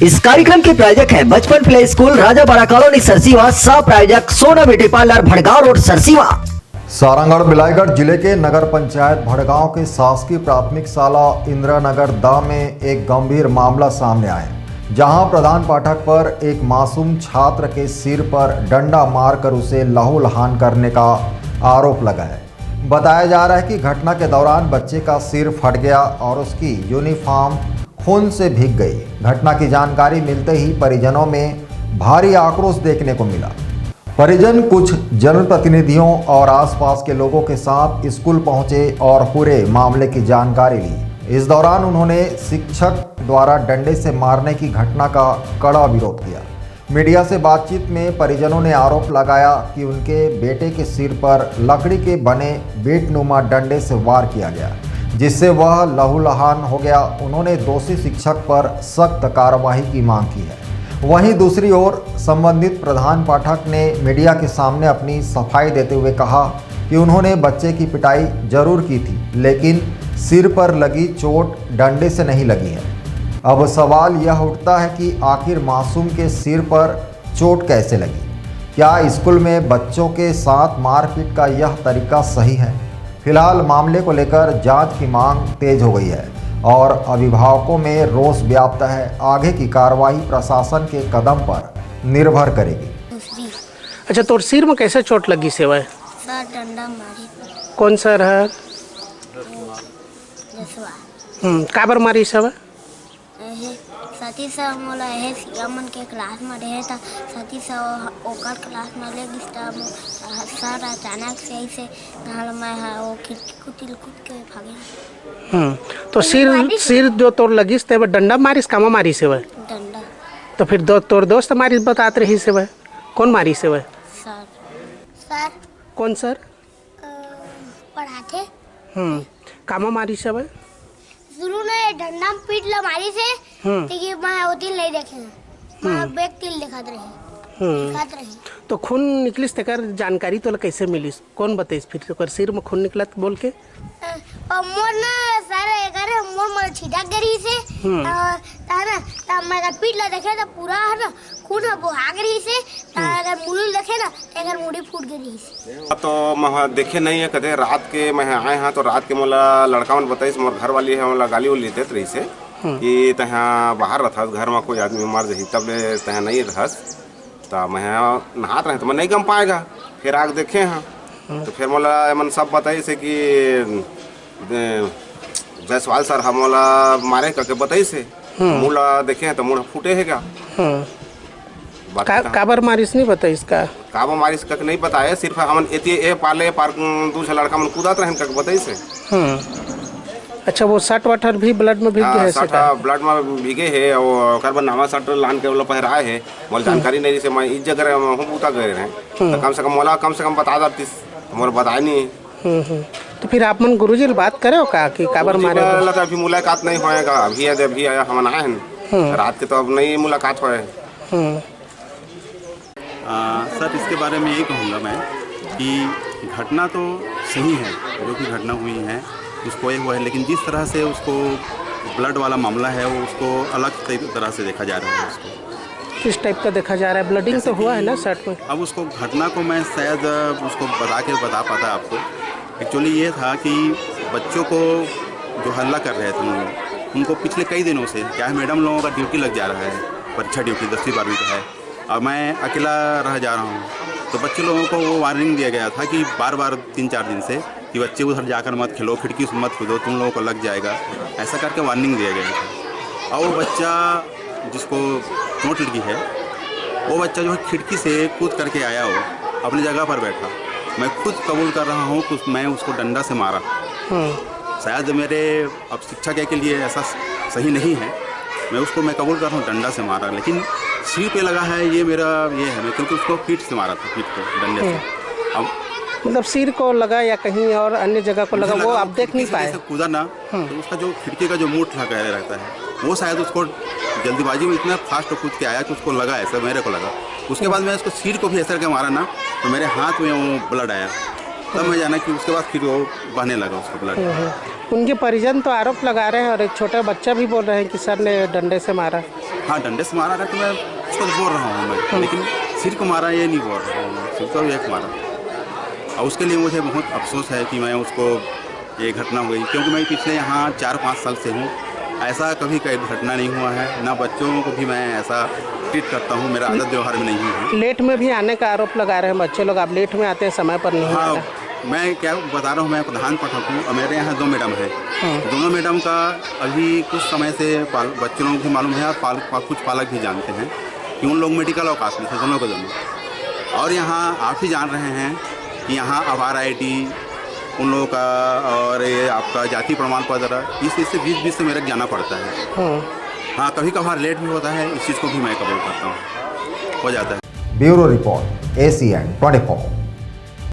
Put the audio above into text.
इस कार्यक्रम के प्रायोजक हैं बचपन play school Rajapara colony Sarsiwa, सह प्रायोजक सोना beauty parlour Bhadgaon road Sarsiwa. Sarangarh Bilaigarh जिले के नगर पंचायत भड़गांव के शासकीय प्राथमिक शाला इंदिरानगर दा में एक गंभीर मामला सामने आया, जहां प्रधान पाठक पर एक मासूम छात्र के सिर पर डंडा मारकर उसे लहूलुहान करने का आरोप लगा है। बताया जा रहा है कि घटना के दौरान बच्चे का सिर फट गया और उसकी यूनिफॉर्म खून से भीग गई। घटना की जानकारी मिलते ही परिजनों में भारी आक्रोश देखने को मिला। परिजन कुछ जनप्रतिनिधियों और आसपास के लोगों के साथ स्कूल पहुंचे और पूरे मामले की जानकारी ली। इस दौरान उन्होंने शिक्षक द्वारा डंडे से मारने की घटना का कड़ा विरोध किया। मीडिया से बातचीत में परिजनों ने आरोप लगाया कि उनके बेटे के सिर पर लकड़ी के बने बेटनुमा डंडे से वार किया गया, जिससे वह लहूलुहान हो गया। उन्होंने दोषी शिक्षक पर सख्त कार्रवाई की मांग की है। वहीं दूसरी ओर संबंधित प्रधान पाठक ने मीडिया के सामने अपनी सफाई देते हुए कहा कि उन्होंने बच्चे की पिटाई जरूर की थी, लेकिन सिर पर लगी चोट डंडे से नहीं लगी है। अब सवाल यह उठता है कि आखिर मासूम के सिर पर चोट कैसे लगी? क्या स्कूल में बच्चों के साथ मारपीट का यह तरीका सही है? फिलहाल मामले को लेकर जांच की मांग तेज हो गई है और अभिभावकों में रोष व्याप्त है। आगे की कार्रवाई प्रशासन के कदम पर निर्भर करेगी। अच्छा, तो सिर में कैसे चोट लगी सेवा? सर डंडा मारी। कौन सर है? काबर मारी सेवा? सती सर मोला है सियामन के क्लास में रहे था। सती सर ओकर क्लास में ले गिस्ता सर अचानक से ऐसे नाल में वो खिड़की को तिल कूद के भागे। तो सिर जो तोड़ लगी ते डंडा मारिस कामा मारी सेवा? डंडा। तो फिर तोर दोस्त मारिस बतात रही सेवा? कौन मारी सेवा? सर। सर कौन सर? पढ़ाते। कामा मारी सेवा? शुरू में डंडा पीट ला मारी से कि मैं वो तिल नहीं देखे, मैं बैग तिल दिखाते रहे। तो खून निकलिस तेकर जानकारी तो कैसे मिलिस? कौन बताइस फिर तेकर सिर में खून निकलत बोल के? मोर ना सर एकर मोर छिटा गरी से ताना ता मैं का पीट ला देखे तो पूरा है ना खून बहा गरी से अगर मुड़ी देखे ना एकर मुड़ी फूट गई से। तो मैं देखे नहीं है कदे। रात के मैं आए हाँ तो रात के मोला लड़का मन बताइस, मोर घर वाली है मोला गाली उली देत रही से कि तहाँ बाहर रहस, घर में कोई आदमी मर जाही तब ले तहाँ नहीं रहस। तो मैं नहात रहे तो मैं नहीं गम पाएगा। फिर आग देखे हाँ तो फिर मोला मन सब बताई से कि जायसवाल सर हम मोला मारे करके बताई से मुला देखे हैं तो मुड़ा फूटे है क्या? काबर मारिस नहीं बताई इसका? काबर मारिस कक नहीं बताए, सिर्फ हमन ए पाले पार्क दूसरा लड़का मन कूदात रहे कक बताई से। अच्छा, वो शर्ट वाटर भी ब्लड में भीग गए है? शर्ट ब्लड में भीगे है और करबन नामा शर्ट लान के वाला पहराए है। मोला जानकारी नहीं से मैं इस जगह हम पूता गए रहे तो कम से कम मोला कम से कम बता दतीस, मोर बताए नहीं। तो फिर आप मन गुरुजी बात करे हो का कि काबर मारे? तो अभी मुलाकात नहीं होएगा, अभी आया हम आए हैं रात के तो अब नहीं मुलाकात होए। सर इसके बारे में यही कहूँगा मैं कि घटना तो सही है, जो भी घटना हुई है उसको ये हुआ है, लेकिन जिस तरह से उसको ब्लड वाला मामला है वो उसको अलग तरह से देखा जा रहा है। उसको किस टाइप का देखा जा रहा है? ब्लडिंग तो हुआ है ना शर्ट में? अब उसको घटना को मैं शायद उसको बता पाता आपको। एक्चुअली ये था कि बच्चों को जो हल्ला कर रहे थे उनको पिछले कई दिनों से क्या है, मैडम लोगों का ड्यूटी लग जा रहा है, परीक्षा ड्यूटी 10वीं 12वीं का है और मैं अकेला रह जा रहा हूँ। तो बच्चे लोगों को वो वार्निंग दिया गया था कि बार 3-4 दिन से कि बच्चे उधर जाकर मत खेलो, खिड़की से मत कूदो, तुम लोगों को लग जाएगा, ऐसा करके वार्निंग दिया गया था। और वो बच्चा जिसको चोट लगी है वो बच्चा जो है खिड़की से कूद करके आया, हो अपनी जगह पर बैठा। मैं खुद कबूल कर रहा हूँ कि मैं उसको डंडा से मारा। शायद मेरे अब शिक्षा के लिए ऐसा सही नहीं है, मैं कबूल कर रहा हूँ डंडा से मारा, लेकिन सिर पे लगा है ये मेरा ये है, मैं क्योंकि उसको पीठ से मारा था, पीठ को डंडे से। अब मतलब सिर को लगा या कहीं और अन्य जगह को लगा वो आप देख नहीं पाए? कूदा ना तो उसका जो खिड़की का जो मूठ लगा रहता है वो शायद उसको जल्दीबाजी में इतना फास्ट कूद के आया कि उसको लगा, ऐसा मेरे को लगा। उसके बाद मैं उसको सिर को भी ऐसा करके मारा ना तो मेरे हाथ में वो ब्लड आया, तब मैं जाना कि उसके बाद फिर वो बहने लगा उसका ब्लड। उनके परिजन तो आरोप लगा रहे हैं और एक छोटा बच्चा भी बोल रहे हैं कि सर ने डंडे से मारा। हाँ डंडे से मारा तो मैं उसको तो बोल रहा हूँ मैं, लेकिन सिर को मारा ये नहीं बोल रहा हूँ मैं, सिर को एक मारा। और उसके लिए मुझे बहुत अफसोस है कि मैं उसको ये घटना हुई, क्योंकि मैं पिछले यहाँ 4-5 साल से हूँ, ऐसा कभी कोई घटना नहीं हुआ है, ना बच्चों को भी मैं ऐसा ट्रीट करता हूँ, मेरा आदत व्यवहार में नहीं है। लेट में भी आने का आरोप लगा रहे हैं बच्चे लोग, आप लेट में आते हैं, समय पर नहीं हाँ आता। मैं क्या बता रहा हूँ, मैं प्रधान पाठक हूँ और मेरे यहाँ 2 मैडम हैं। दोनों मैडम का अभी कुछ समय से बच्चों लोगों को मालूम है और कुछ पालक भी जानते हैं कि उन लोग मेडिकल अवकाश में थे, दोनों को दोनों। और यहाँ आप ही जान रहे हैं कि यहाँ आभार IT उन लोगों का और ये आपका जाति प्रमाण पत्र इस चीज़ से 20 से मेरे जाना पड़ता है। हाँ कभी कभार लेट भी होता है, इस चीज़ को भी मैं कबूल करता हूँ, हो जाता है। Bureau report ACN 24।